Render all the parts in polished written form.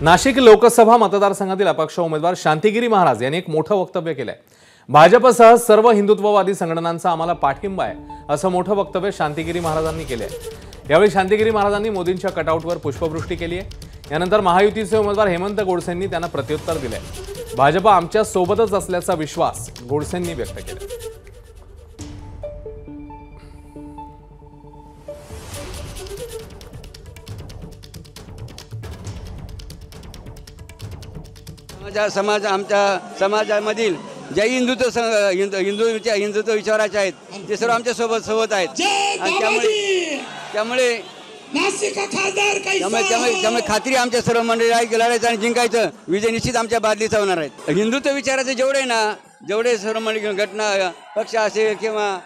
नाशिक लोकसभा मतदारसंघातील अपक्ष उमेदवार शांतिगिरी महाराज यांनी एक मोठं वक्तव्य केलंय। भाजपसह सर्व हिंदुत्ववादी संघटनांचा आम्हाला पाठिंबा आहे, असं मोठं वक्तव्य शांतिगिरी महाराजांनी केलंय। यावेळी शांतिगिरी महाराजांनी मोदींच्या कटआउटवर पुष्पवृष्टी केली आहे। यानंतर महायुतीचे उमेदवार हेमंत गोडसेंनी त्यांना प्रत्युत्तर दिलंय। भाजप आमच्या सोबतच असल्याचा विश्वास गोडसेंनी व्यक्त केला। आमच्या समाजामधील जे हिंदुत्व विचाराचे आहेत ते सर्व आमच्या सोबत आहेत। त्यामुळे खात्री आमच्या सर्व मंडळी लढायचं आणि जिंकायचं, विजय निश्चित आमच्या बादलीचा होणार आहे। हिंदुत्व विचाराचे जेवढे सर्व मंडळी घटना पक्ष असेल किंवा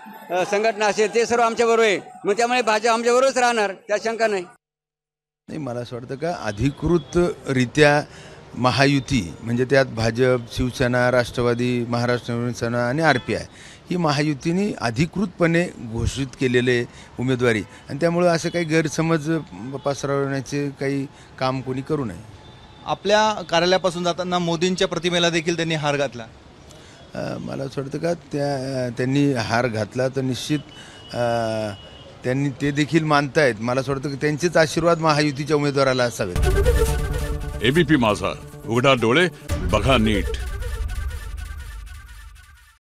संघटना असेल ते सर्व आमच्या बरोबर आहे। मग त्यामुळे भाजप आमच्या बरोबरच राहणार, त्यात शंका नाही। मला असं वाटतं का अधिकृतरित्या महायुती म्हणजे त्यात भाजप, शिवसेना, राष्ट्रवादी, महाराष्ट्र नवीन सेना आणि RPI ही महायुतीने अधिकृतपणे घोषित केलेले उमेदवारी, आणि त्यामुळे असं काही गैरसमज पसरवण्याचे काही काम कोणी करू नये। आपल्या कार्यालयापासून जाताना मोदींच्या प्रतिमेला देखील त्यांनी हार घातला। मला असं वाटतं का त्यांनी हार घातला तर निश्चित त्यांनी ते देखील मानतायत। मला असं वाटतं की त्यांचेच आशीर्वाद महायुतीच्या उमेदवाराला असावेत। ABP माझा, उघडा डोळे बघा नीट।